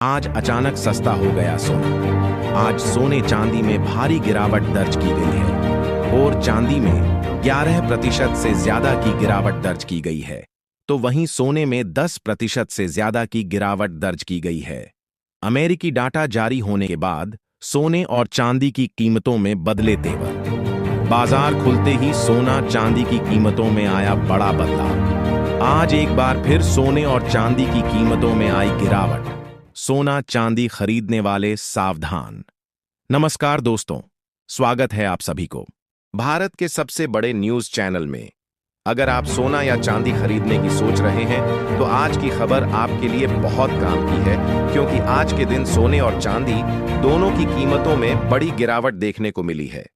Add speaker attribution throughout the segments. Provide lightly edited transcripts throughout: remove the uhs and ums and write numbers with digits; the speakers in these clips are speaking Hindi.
Speaker 1: आज अचानक सस्ता हो गया सोना। आज सोने चांदी में भारी गिरावट दर्ज की गई है और चांदी में 11% से ज्यादा की गिरावट दर्ज की गई है, तो वहीं सोने में 10% से ज्यादा की गिरावट दर्ज की गई है। अमेरिकी डाटा जारी होने के बाद सोने और चांदी की कीमतों में बदले तेवर। बाजार खुलते ही सोना चांदी की कीमतों में आया बड़ा बदलाव। आज एक बार फिर सोने और चांदी की कीमतों में आई गिरावट। सोना चांदी खरीदने वाले सावधान। नमस्कार दोस्तों, स्वागत है आप सभी को भारत के सबसे बड़े न्यूज चैनल में। अगर आप सोना या चांदी खरीदने की सोच रहे हैं तो आज की खबर आपके लिए बहुत काम की है, क्योंकि आज के दिन सोने और चांदी दोनों की कीमतों में बड़ी गिरावट देखने को मिली है।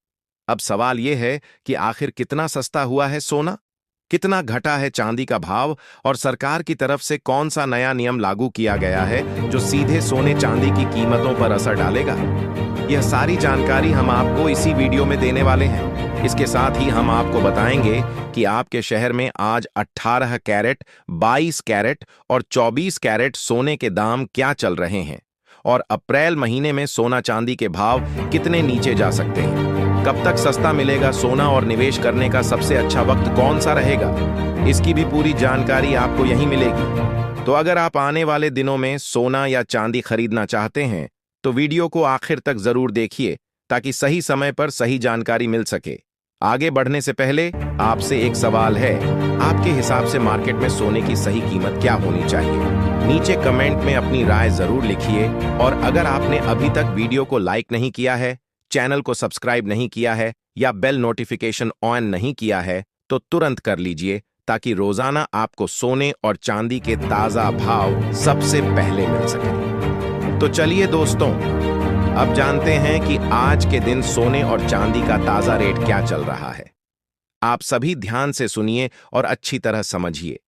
Speaker 1: अब सवाल यह है कि आखिर कितना सस्ता हुआ है सोना, कितना घटा है चांदी का भाव, और सरकार की तरफ से कौन सा नया नियम लागू किया गया है जो सीधे सोने चांदी की कीमतों पर असर डालेगा। यह सारी जानकारी हम आपको इसी वीडियो में देने वाले हैं। इसके साथ ही हम आपको बताएंगे कि आपके शहर में आज 18 कैरेट, 22 कैरेट और 24 कैरेट सोने के दाम क्या चल रहे हैं, और अप्रैल महीने में सोना चांदी के भाव कितने नीचे जा सकते हैं। कब तक सस्ता मिलेगा सोना और निवेश करने का सबसे अच्छा वक्त कौन सा रहेगा, इसकी भी पूरी जानकारी आपको यहीं मिलेगी। तो अगर आप आने वाले दिनों में सोना या चांदी खरीदना चाहते हैं तो वीडियो को आखिर तक जरूर देखिए, ताकि सही समय पर सही जानकारी मिल सके। आगे बढ़ने से पहले आपसे एक सवाल है, आपके हिसाब से मार्केट में सोने की सही कीमत क्या होनी चाहिए? नीचे कमेंट में अपनी राय जरूर लिखिए, और अगर आपने अभी तक वीडियो को लाइक नहीं किया है, चैनल को सब्सक्राइब नहीं किया है या बेल नोटिफिकेशन ऑन नहीं किया है तो तुरंत कर लीजिए, ताकि रोजाना आपको सोने और चांदी के ताजा भाव सबसे पहले मिल सके। तो चलिए दोस्तों, अब जानते हैं कि आज के दिन सोने और चांदी का ताजा रेट क्या चल रहा है। आप सभी ध्यान से सुनिए और अच्छी तरह समझिए,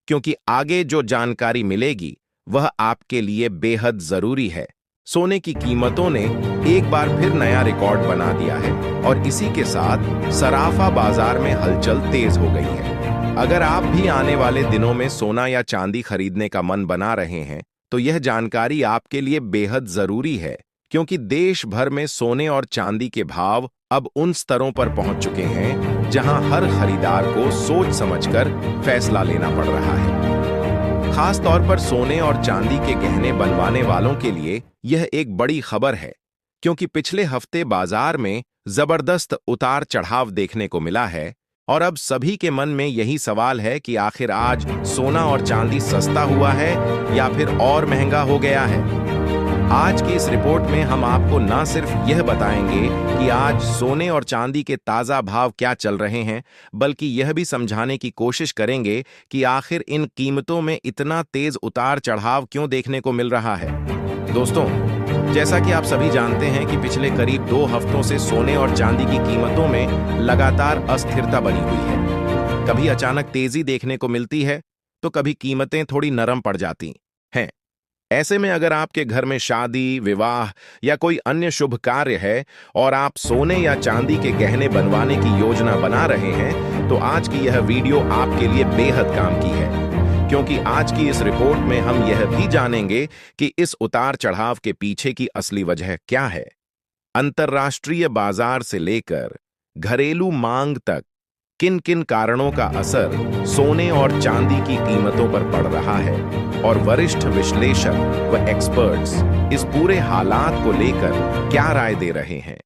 Speaker 1: क्योंकि आगे जो जानकारी मिलेगी वह आपके लिए बेहद जरूरी है। सोने की कीमतों ने एक बार फिर नया रिकॉर्ड बना दिया है, और इसी के साथ सराफा बाजार में हलचल तेज हो गई है। अगर आप भी आने वाले दिनों में सोना या चांदी खरीदने का मन बना रहे हैं तो यह जानकारी आपके लिए बेहद जरूरी है, क्योंकि देश भर में सोने और चांदी के भाव अब उन स्तरों पर पहुंच चुके हैं जहां हर खरीदार को सोच समझकर फैसला लेना पड़ रहा है। खास तौर पर सोने और चांदी के गहने बनवाने वालों के लिए यह एक बड़ी खबर है, क्योंकि पिछले हफ्ते बाजार में जबरदस्त उतार चढ़ाव देखने को मिला है, और अब सभी के मन में यही सवाल है कि आखिर आज सोना और चांदी सस्ता हुआ है या फिर और महंगा हो गया है। आज की इस रिपोर्ट में हम आपको न सिर्फ यह बताएंगे कि आज सोने और चांदी के ताजा भाव क्या चल रहे हैं, बल्कि यह भी समझाने की कोशिश करेंगे कि आखिर इन कीमतों में इतना तेज उतार चढ़ाव क्यों देखने को मिल रहा है। दोस्तों, जैसा कि आप सभी जानते हैं कि पिछले करीब 2 हफ्तों से सोने और चांदी की कीमतों में लगातार अस्थिरता बनी हुई है। कभी अचानक तेजी देखने को मिलती है तो कभी कीमतें थोड़ी नरम पड़ जाती हैं। ऐसे में अगर आपके घर में शादी, विवाह या कोई अन्य शुभ कार्य है और आप सोने या चांदी के गहने बनवाने की योजना बना रहे हैं, तो आज की यह वीडियो आपके लिए बेहद काम की है, क्योंकि आज की इस रिपोर्ट में हम यह भी जानेंगे कि इस उतार चढ़ाव के पीछे की असली वजह क्या है। अंतर्राष्ट्रीय बाजार से लेकर घरेलू मांग तक किन किन कारणों का असर सोने और चांदी की कीमतों पर पड़ रहा है, और वरिष्ठ विश्लेषक व एक्सपर्ट्स इस पूरे हालात को लेकर क्या राय दे रहे हैं।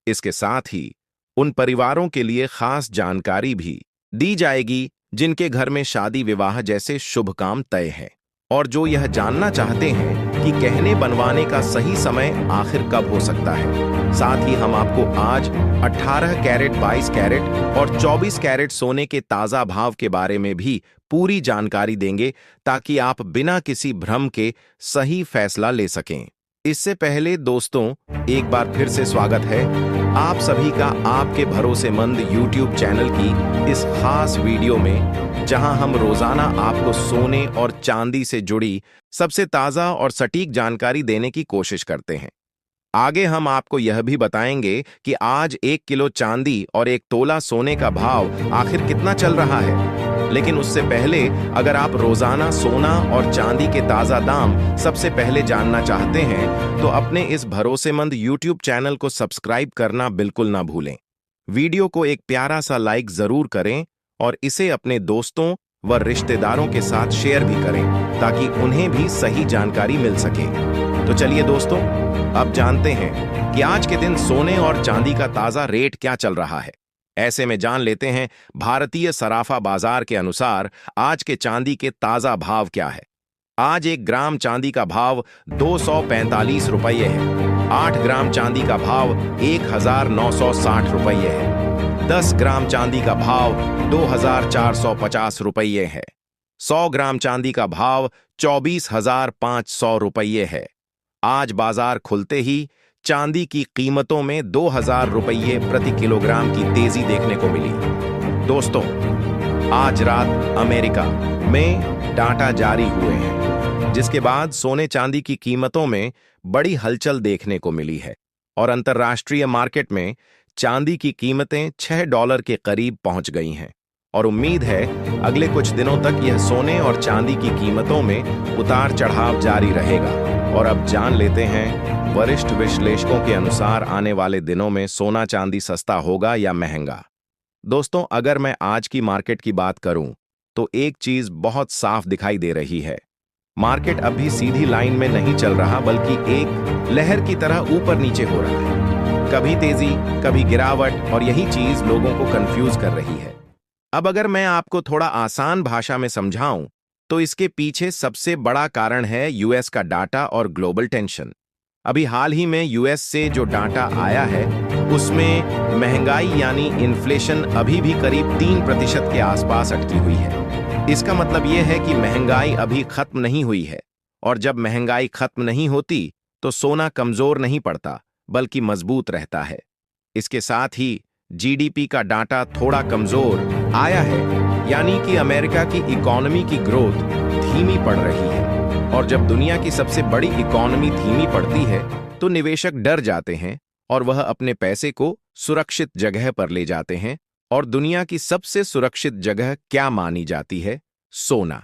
Speaker 1: इसके साथ ही उन परिवारों के लिए खास जानकारी भी दी जाएगी जिनके घर में शादी विवाह जैसे शुभ काम तय है, और जो यह जानना चाहते हैं कि गहने बनवाने का सही समय आखिर कब हो सकता है। साथ ही हम आपको आज 18 कैरेट, 22 कैरेट और 24 कैरेट सोने के ताजा भाव के बारे में भी पूरी जानकारी देंगे, ताकि आप बिना किसी भ्रम के सही फैसला ले सकें। इससे पहले दोस्तों, एक बार फिर से स्वागत है आप सभी का आपके भरोसेमंद YouTube चैनल की इस खास वीडियो में, जहां हम रोजाना आपको सोने और चांदी से जुड़ी सबसे ताजा और सटीक जानकारी देने की कोशिश करते हैं। आगे हम आपको यह भी बताएंगे कि आज 1 किलो चांदी और 1 तोला सोने का भाव आखिर कितना चल रहा है। लेकिन उससे पहले अगर आप रोजाना सोना और चांदी के ताजा दाम सबसे पहले जानना चाहते हैं तो अपने इस भरोसेमंद YouTube चैनल को सब्सक्राइब करना बिल्कुल ना भूलें। वीडियो को एक प्यारा सा लाइक जरूर करें और इसे अपने दोस्तों व रिश्तेदारों के साथ शेयर भी करें ताकि उन्हें भी सही जानकारी मिल सके। तो चलिए दोस्तों, अब जानते हैं कि आज के दिन सोने और चांदी का ताजा रेट क्या चल रहा है। ऐसे में जान लेते हैं भारतीय सराफा बाजार के अनुसार आज के चांदी के ताजा भाव क्या है। आज 1 ग्राम चांदी का भाव 245 रुपये है। 8 ग्राम चांदी का भाव 1960 रुपये है। 10 ग्राम चांदी का भाव 2450 रुपये है। 100 ग्राम चांदी का भाव 24,500 रुपये है। आज बाजार खुलते ही चांदी की कीमतों में 2000 रुपये प्रति किलोग्राम की तेजी देखने को मिली। दोस्तों, आज रात अमेरिका में डाटा जारी हुए हैं, जिसके बाद सोने चांदी की कीमतों में बड़ी हलचल देखने को मिली है और अंतर्राष्ट्रीय मार्केट में चांदी की कीमतें $6 के करीब पहुंच गई हैं और उम्मीद है अगले कुछ दिनों तक यह सोने और चांदी की कीमतों में उतार चढ़ाव जारी रहेगा। और अब जान लेते हैं वरिष्ठ विश्लेषकों के अनुसार आने वाले दिनों में सोना चांदी सस्ता होगा या महंगा। दोस्तों, अगर मैं आज की मार्केट की बात करूं तो एक चीज बहुत साफ दिखाई दे रही है। मार्केट अभी सीधी लाइन में नहीं चल रहा, बल्कि एक लहर की तरह ऊपर नीचे हो रहा है। कभी तेजी, कभी गिरावट, और यही चीज लोगों को कंफ्यूज कर रही है। अब अगर मैं आपको थोड़ा आसान भाषा में समझाऊं तो इसके पीछे सबसे बड़ा कारण है यूएस का डाटा और ग्लोबल टेंशन। अभी हाल ही में यूएस से जो डाटा आया है उसमें महंगाई यानी इन्फ्लेशन अभी भी करीब 3% के आसपास अटकी हुई है। इसका मतलब यह है कि महंगाई अभी खत्म नहीं हुई है, और जब महंगाई खत्म नहीं होती तो सोना कमजोर नहीं पड़ता बल्कि मजबूत रहता है। इसके साथ ही जीडीपी का डाटा थोड़ा कमजोर आया है, यानी कि अमेरिका की इकोनॉमी की ग्रोथ धीमी पड़ रही है। और जब दुनिया की सबसे बड़ी इकोनॉमी धीमी पड़ती है तो निवेशक डर जाते हैं और वह अपने पैसे को सुरक्षित जगह पर ले जाते हैं। और दुनिया की सबसे सुरक्षित जगह क्या मानी जाती है? सोना।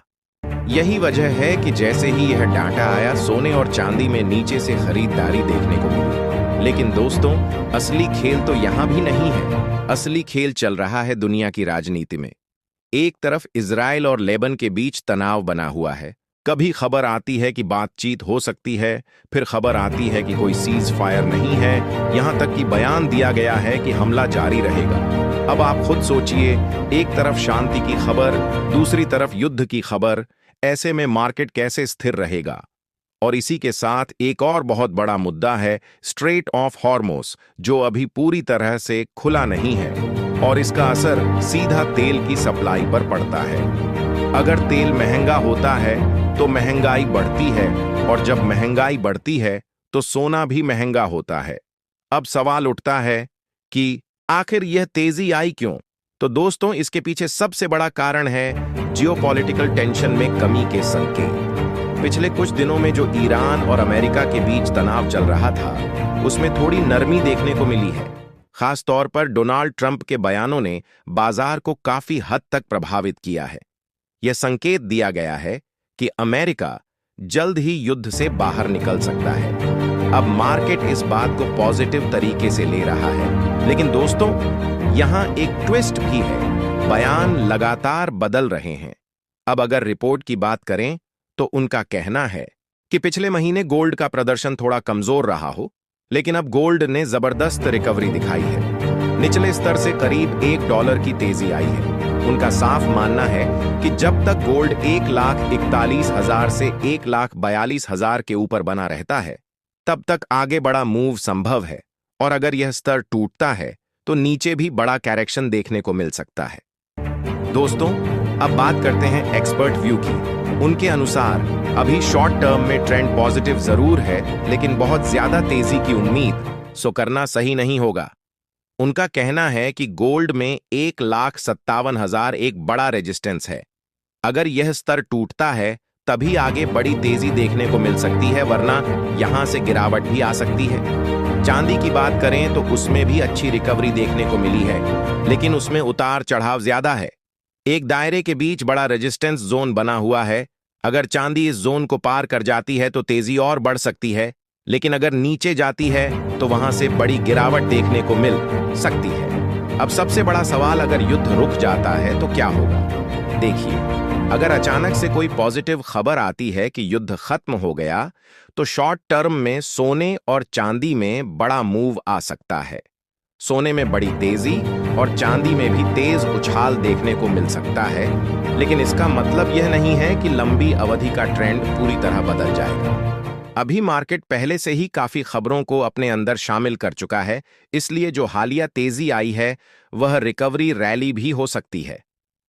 Speaker 1: यही वजह है कि जैसे ही यह डाटा आया, सोने और चांदी में नीचे से खरीदारी देखने को मिली। लेकिन दोस्तों, असली खेल तो यहां भी नहीं है। असली खेल चल रहा है दुनिया की राजनीति में। एक तरफ इजराइल और लेबन के बीच तनाव बना हुआ है। कभी खबर आती है कि बातचीत हो सकती है, फिर खबर आती है कि कोई सीज फायर नहीं है, यहां तक कि बयान दिया गया है कि हमला जारी रहेगा। अब आप खुद सोचिए, एक तरफ शांति की खबर, दूसरी तरफ युद्ध की खबर। ऐसे में मार्केट कैसे स्थिर रहेगा? और इसी के साथ एक और बहुत बड़ा मुद्दा है स्ट्रेट ऑफ हॉर्मुज़, जो अभी पूरी तरह से खुला नहीं है और इसका असर सीधा तेल की सप्लाई पर पड़ता है। अगर तेल महंगा होता है तो महंगाई बढ़ती है, और जब महंगाई बढ़ती है तो सोना भी महंगा होता है। अब सवाल उठता है कि आखिर यह तेजी आई क्यों? तो दोस्तों, इसके पीछे सबसे बड़ा कारण है जियोपॉलिटिकल टेंशन में कमी के संकेत। पिछले कुछ दिनों में जो ईरान और अमेरिका के बीच तनाव चल रहा था, उसमें थोड़ी नरमी देखने को मिली है। खास तौर पर डोनाल्ड ट्रंप के बयानों ने बाजार को काफी हद तक प्रभावित किया है। यह संकेत दिया गया है कि अमेरिका जल्द ही युद्ध से बाहर निकल सकता है। अब मार्केट इस बात को पॉजिटिव तरीके से ले रहा है। लेकिन दोस्तों, यहां एक ट्विस्ट भी है। बयान लगातार बदल रहे हैं। अब अगर रिपोर्ट की बात करें तो उनका कहना है कि पिछले महीने गोल्ड का प्रदर्शन थोड़ा कमजोर रहा हो, लेकिन अब गोल्ड ने जबरदस्त रिकवरी दिखाई है। निचले स्तर से करीब $1 की तेजी आई है। उनका साफ मानना है कि जब तक गोल्ड 1,41,000 से 1,42,000 के ऊपर बना रहता है, तब तक आगे बड़ा मूव संभव है, और अगर यह स्तर टूटता है तो नीचे भी बड़ा करेक्शन देखने को मिल सकता है। दोस्तों, अब बात करते हैं एक्सपर्ट व्यू की। उनके अनुसार अभी शॉर्ट टर्म में ट्रेंड पॉजिटिव जरूर है, लेकिन बहुत ज्यादा तेजी की उम्मीद सो करना सही नहीं होगा। उनका कहना है कि गोल्ड में 1,57,000 एक बड़ा रेजिस्टेंस है। अगर यह स्तर टूटता है तभी आगे बड़ी तेजी देखने को मिल सकती है, वरना यहां से गिरावट भी आ सकती है। चांदी की बात करें तो उसमें भी अच्छी रिकवरी देखने को मिली है, लेकिन उसमें उतार चढ़ाव ज्यादा है। एक दायरे के बीच बड़ा रेजिस्टेंस जोन बना हुआ है। अगर चांदी इस जोन को पार कर जाती है तो तेजी और बढ़ सकती है, लेकिन अगर नीचे जाती है तो वहां से बड़ी गिरावट देखने को मिल सकती है। अब सबसे बड़ा सवाल, अगर युद्ध रुक जाता है तो क्या होगा? देखिए, अगर अचानक से कोई पॉजिटिव खबर आती है कि युद्ध खत्म हो गया, तो शॉर्ट टर्म में सोने और चांदी में बड़ा मूव आ सकता है। सोने में बड़ी तेजी और चांदी में भी तेज उछाल देखने को मिल सकता है, लेकिन इसका मतलब यह नहीं है कि लंबी अवधि का ट्रेंड पूरी तरह बदल जाएगा। अभी मार्केट पहले से ही काफी खबरों को अपने अंदर शामिल कर चुका है, इसलिए जो हालिया तेजी आई है वह रिकवरी रैली भी हो सकती है।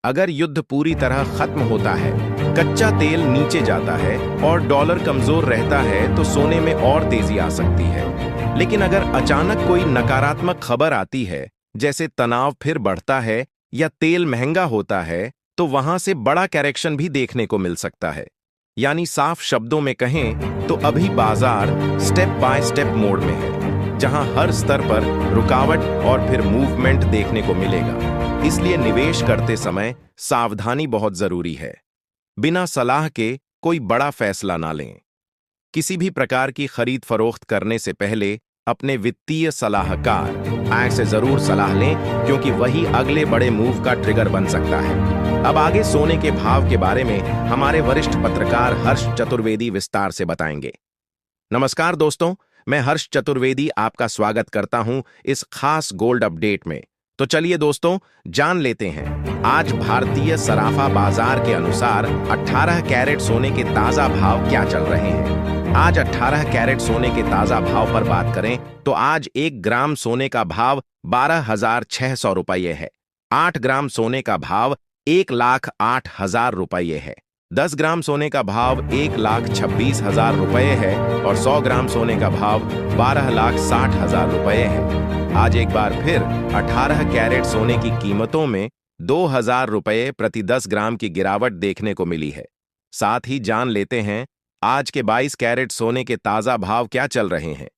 Speaker 1: अगर युद्ध पूरी तरह खत्म होता है, कच्चा तेल नीचे जाता है और डॉलर कमजोर रहता है तो सोने में और तेजी आ सकती है। लेकिन अगर अचानक कोई नकारात्मक खबर आती है, जैसे तनाव फिर बढ़ता है या तेल महंगा होता है, तो वहां से बड़ा करेक्शन भी देखने को मिल सकता है। यानी साफ शब्दों में कहें तो अभी बाजार स्टेप बाय स्टेप मोड में है, जहां हर स्तर पर रुकावट और फिर मूवमेंट देखने को मिलेगा। इसलिए निवेश करते समय सावधानी बहुत जरूरी है। बिना सलाह के कोई बड़ा फैसला ना लें। किसी भी प्रकार की खरीद फरोख्त करने से पहले अपने वित्तीय सलाहकार से जरूर सलाह लें, क्योंकि वही अगले बड़े मूव का ट्रिगर बन सकता है। अब आगे सोने के भाव के बारे में हमारे वरिष्ठ पत्रकार हर्ष चतुर्वेदी विस्तार से बताएंगे। नमस्कार दोस्तों, मैं हर्ष चतुर्वेदी आपका स्वागत करता हूं इस खास गोल्ड अपडेट में। तो चलिए दोस्तों, जान लेते हैं आज भारतीय सराफा बाजार के अनुसार 18 कैरेट सोने के ताजा भाव क्या चल रहे हैं। आज 18 कैरेट सोने के ताजा भाव पर बात करें तो आज 1 ग्राम सोने का भाव 12,600 रुपये है। 8 ग्राम सोने का भाव 1,08,000 रुपये है। 10 ग्राम सोने का भाव 1,26,000 रुपये है और 100 ग्राम सोने का भाव 12,60,000 रुपये है। आज एक बार फिर 18 कैरेट सोने की कीमतों में 2,000 रुपये प्रति 10 ग्राम की गिरावट देखने को मिली है। साथ ही जान लेते हैं आज के 22 कैरेट सोने के ताजा भाव क्या चल रहे हैं।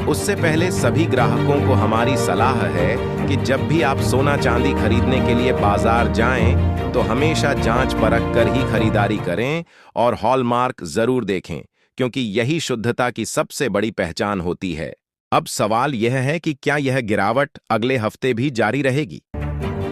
Speaker 1: उससे पहले सभी ग्राहकों को हमारी सलाह है कि जब भी आप सोना चांदी खरीदने के लिए बाजार जाएं तो हमेशा जांच परख कर ही खरीदारी करें और हॉलमार्क जरूर देखें, क्योंकि यही शुद्धता की सबसे बड़ी पहचान होती है। अब सवाल यह है कि क्या यह गिरावट अगले हफ्ते भी जारी रहेगी?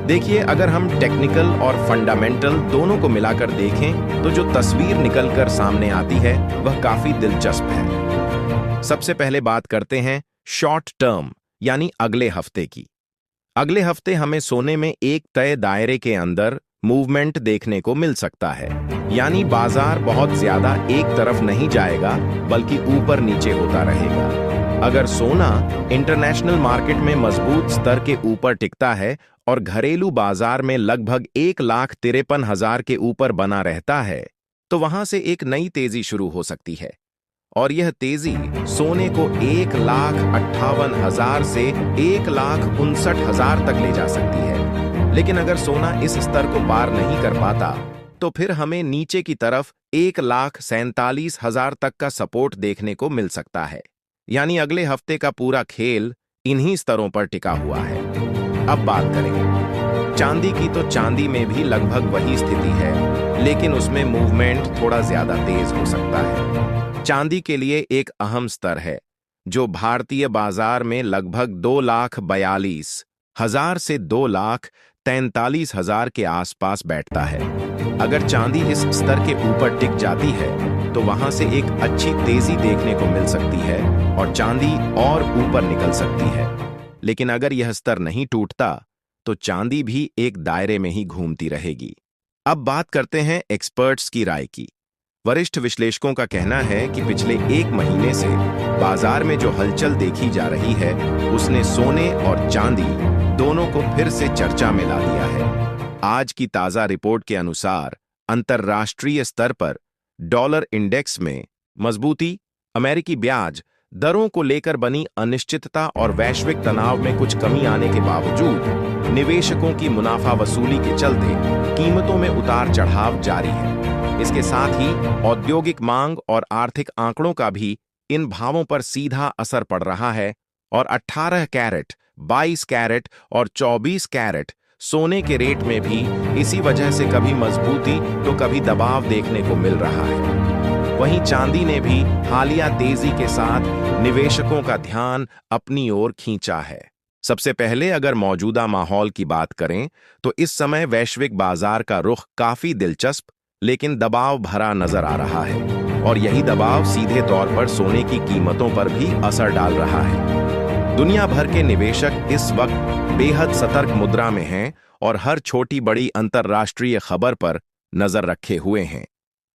Speaker 1: देखिए, अगर हम टेक्निकल और फंडामेंटल दोनों को मिलाकर देखें तो जो तस्वीर निकलकर सामने आती है वह काफी दिलचस्प है। सबसे पहले बात करते हैं शॉर्ट टर्म यानी अगले हफ्ते की। अगले हफ्ते हमें सोने में एक तय दायरे के अंदर मूवमेंट देखने को मिल सकता है, यानी बाजार बहुत ज्यादा एक तरफ नहीं जाएगा बल्कि ऊपर नीचे होता रहेगा। अगर सोना इंटरनेशनल मार्केट में मजबूत स्तर के ऊपर टिकता है और घरेलू बाजार में लगभग 1,53,000 के ऊपर बना रहता है, तो वहां से एक नई तेजी शुरू हो सकती है और यह तेजी सोने को 1,58,000 से 1,59,000 तक ले जा सकती है। लेकिन अगर सोना इस स्तर को पार नहीं कर पाता तो फिर हमें नीचे की तरफ 1,47,000 तक का सपोर्ट देखने को मिल सकता है। यानी अगले हफ्ते का पूरा खेल इन्हीं स्तरों पर टिका हुआ है। अब बात करें चांदी की, तो चांदी में भी लगभग वही स्थिति है, लेकिन उसमें मूवमेंट थोड़ा ज्यादा तेज हो सकता है। चांदी के लिए एक अहम स्तर है जो भारतीय बाजार में लगभग 2,42,000 से 2,43,000 के आसपास बैठता है। अगर चांदी इस स्तर के ऊपर टिक जाती है तो वहां से एक अच्छी तेजी देखने को मिल सकती है और चांदी और ऊपर निकल सकती है। लेकिन अगर यह स्तर नहीं टूटता तो चांदी भी एक दायरे में ही घूमती रहेगी। अब बात करते हैं एक्सपर्ट्स की राय की। वरिष्ठ विश्लेषकों का कहना है कि पिछले 1 महीने से बाजार में जो हलचल देखी जा रही है उसने सोने और चांदी दोनों को फिर से चर्चा में ला दिया है। आज की ताजा रिपोर्ट के अनुसार अंतर्राष्ट्रीय स्तर पर डॉलर इंडेक्स में मजबूती, अमेरिकी ब्याज दरों को लेकर बनी अनिश्चितता और वैश्विक तनाव में कुछ कमी आने के बावजूद निवेशकों की मुनाफा वसूली के चलते कीमतों में उतार चढ़ाव जारी है। इसके साथ ही औद्योगिक मांग और आर्थिक आंकड़ों का भी इन भावों पर सीधा असर पड़ रहा है और 18 कैरेट, 22 कैरेट और 24 कैरेट सोने के रेट में भी इसी वजह से कभी मजबूती तो कभी दबाव देखने को मिल रहा है। वहीं चांदी ने भी हालिया तेजी के साथ निवेशकों का ध्यान अपनी ओर खींचा है। सबसे पहले अगर मौजूदा माहौल की बात करें तो इस समय वैश्विक बाजार का रुख काफी दिलचस्प लेकिन दबाव भरा नजर आ रहा है और यही दबाव सीधे तौर पर सोने की कीमतों पर भी असर डाल रहा है। दुनिया भर के निवेशक इस वक्त बेहद सतर्क मुद्रा में हैं और हर छोटी बड़ी अंतर्राष्ट्रीय खबर पर नजर रखे हुए हैं,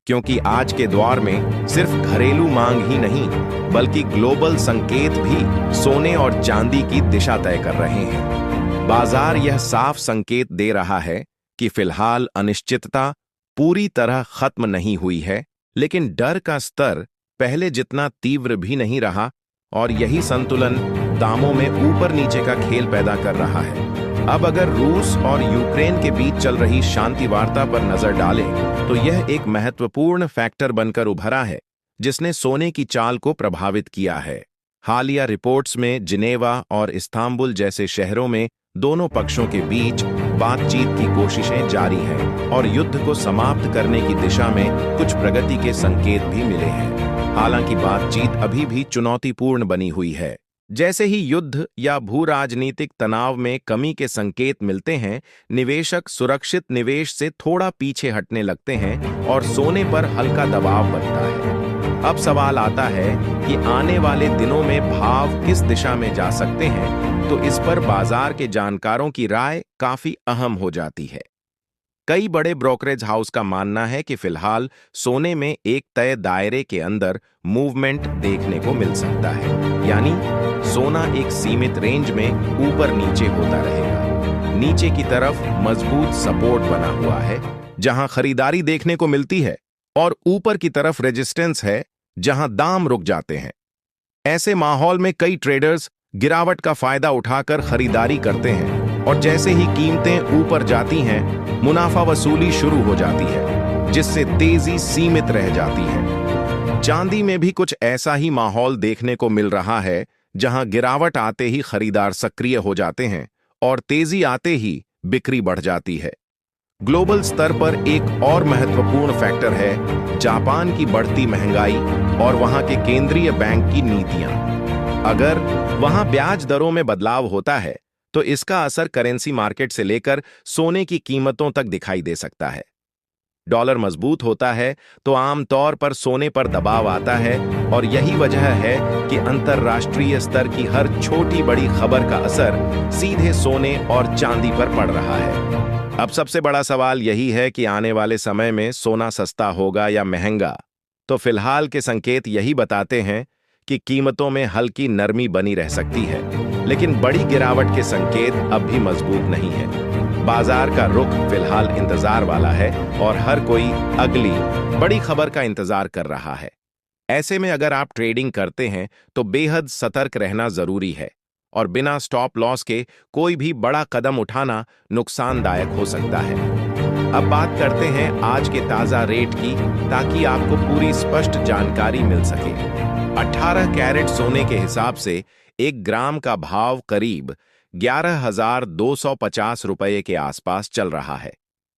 Speaker 1: क्योंकि आज के दौर में सिर्फ घरेलू मांग ही नहीं बल्कि ग्लोबल संकेत भी सोने और चांदी की दिशा तय कर रहे हैं। बाजार यह साफ संकेत दे रहा है कि फिलहाल अनिश्चितता पूरी तरह खत्म नहीं हुई है, लेकिन डर का स्तर पहले जितना तीव्र भी नहीं रहा और यही संतुलन दामों में ऊपर नीचे का खेल पैदा कर रहा है। अब अगर रूस और यूक्रेन के बीच चल रही शांति वार्ता पर नजर डालें तो यह एक महत्वपूर्ण फैक्टर बनकर उभरा है जिसने सोने की चाल को प्रभावित किया है। हालिया रिपोर्ट्स में जिनेवा और इस्तांबुल जैसे शहरों में दोनों पक्षों के बीच बातचीत की कोशिशें जारी हैं और युद्ध को समाप्त करने की दिशा में कुछ प्रगति के संकेत भी मिले हैं। हालांकि बातचीत अभी भी चुनौतीपूर्ण बनी हुई है। जैसे ही युद्ध या भू राजनीतिक तनाव में कमी के संकेत मिलते हैं, निवेशक सुरक्षित निवेश से थोड़ा पीछे हटने लगते हैं और सोने पर हल्का दबाव बनता है। अब सवाल आता है कि आने वाले दिनों में भाव किस दिशा में जा सकते हैं, तो इस पर बाजार के जानकारों की राय काफी अहम हो जाती है। कई बड़े ब्रोकरेज हाउस का मानना है कि फिलहाल सोने में एक तय दायरे के अंदर मूवमेंट देखने को मिल सकता है, यानी सोना एक सीमित रेंज में ऊपर नीचे होता रहेगा। नीचे की तरफ मजबूत सपोर्ट बना हुआ है जहां खरीदारी देखने को मिलती है और ऊपर की तरफ रेजिस्टेंस है जहां दाम रुक जाते हैं। ऐसे माहौल में कई ट्रेडर्स गिरावट का फायदा उठाकर खरीदारी करते हैं और जैसे ही कीमतें ऊपर जाती हैं, मुनाफा वसूली शुरू हो जाती है, जिससे तेजी सीमित रह जाती है। चांदी में भी कुछ ऐसा ही माहौल देखने को मिल रहा है, जहां गिरावट आते ही खरीदार सक्रिय हो जाते हैं और तेजी आते ही बिक्री बढ़ जाती है। ग्लोबल स्तर पर एक और महत्वपूर्ण फैक्टर है जापान की बढ़ती महंगाई और वहां के केंद्रीय बैंक की नीतियां। अगर वहां ब्याज दरों में बदलाव होता है तो इसका असर करेंसी मार्केट से लेकर सोने की कीमतों तक दिखाई दे सकता है। डॉलर मजबूत होता है तो आमतौर पर सोने पर दबाव आता है और यही वजह है कि अंतर्राष्ट्रीय स्तर की हर छोटी बड़ी खबर का असर सीधे सोने और चांदी पर पड़ रहा है। अब सबसे बड़ा सवाल यही है कि आने वाले समय में सोना सस्ता होगा या महंगा। तो फिलहाल के संकेत यही बताते हैं कि कीमतों में हल्की नरमी बनी रह सकती है, लेकिन बड़ी गिरावट के संकेत अब भी मजबूत नहीं है। बाजार का रुख फिलहाल इंतजार वाला है और हर कोई अगली बड़ी खबर का इंतजार कर रहा है। ऐसे में अगर आप ट्रेडिंग करते हैं तो बेहद सतर्क रहना जरूरी है और बिना स्टॉप लॉस के कोई भी बड़ा कदम उठाना नुकसानदायक हो सकता है। अब बात करते हैं आज के ताजा रेट की, ताकि आपको पूरी स्पष्ट जानकारी मिल सके। 18 कैरेट सोने के हिसाब से 1 ग्राम का भाव करीब 11,250 रुपये के आसपास चल रहा है।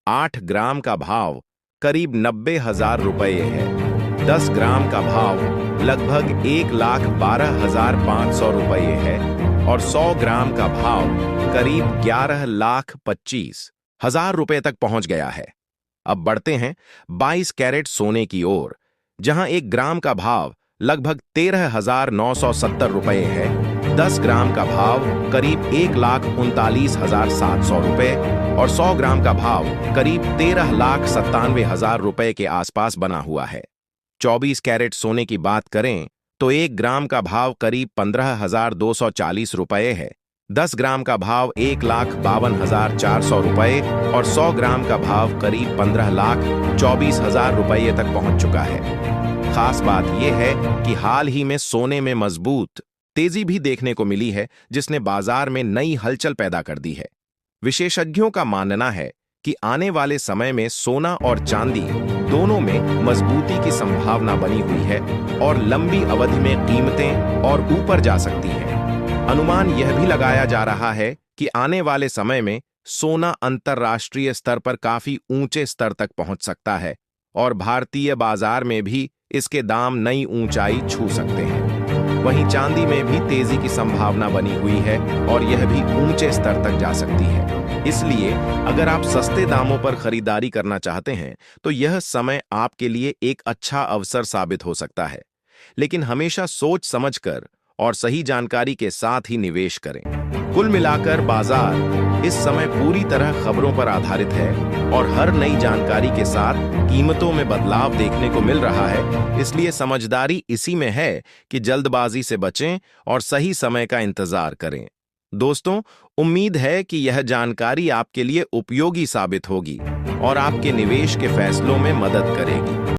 Speaker 1: 8 ग्राम का भाव करीब 90,000 रुपये है। 10 ग्राम का भाव लगभग 1,12,500 रुपये है और 100 ग्राम का भाव करीब 11,25,000 रुपये तक पहुंच गया है। अब बढ़ते हैं 22 कैरेट सोने की ओर, जहां 1 ग्राम का भाव लगभग 13,970 रुपये है। 10 ग्राम का भाव करीब 1,39,700 रुपये और 100 ग्राम का भाव करीब 13,97,000 रुपये के आसपास बना हुआ है। 24 कैरेट सोने की बात करें तो 1 ग्राम का भाव करीब 15,240 रुपये है। 10 ग्राम का भाव 1,52,400 रुपये और 100 ग्राम का भाव करीब 15,24,000 रुपये तक पहुंच चुका है। खास बात यह है कि हाल ही में सोने में मजबूत तेजी भी देखने को मिली है, जिसने बाजार में नई हलचल पैदा कर दी है। विशेषज्ञों का मानना है कि आने वाले समय में सोना और चांदी दोनों में मजबूती की संभावना बनी हुई है और लंबी अवधि में कीमतें और ऊपर जा सकती हैं। अनुमान यह भी लगाया जा रहा है कि आने वाले समय में सोना अंतर्राष्ट्रीय स्तर पर काफी ऊंचे स्तर तक पहुंच सकता है और भारतीय बाजार में भी इसके दाम नई ऊंचाई छू सकते हैं। वहीं चांदी में भी तेजी की संभावना बनी हुई है और यह भी ऊंचे स्तर तक जा सकती है। इसलिए अगर आप सस्ते दामों पर खरीदारी करना चाहते हैं तो यह समय आपके लिए एक अच्छा अवसर साबित हो सकता है, लेकिन हमेशा सोच समझकर और सही जानकारी के साथ ही निवेश करें। कुल मिलाकर बाजार इस समय पूरी तरह खबरों पर आधारित है और हर नई जानकारी के साथ कीमतों में बदलाव देखने को मिल रहा है। इसलिए समझदारी इसी में है कि जल्दबाजी से बचें और सही समय का इंतजार करें। दोस्तों, उम्मीद है कि यह जानकारी आपके लिए उपयोगी साबित होगी और आपके निवेश के फैसलों में मदद करेगी।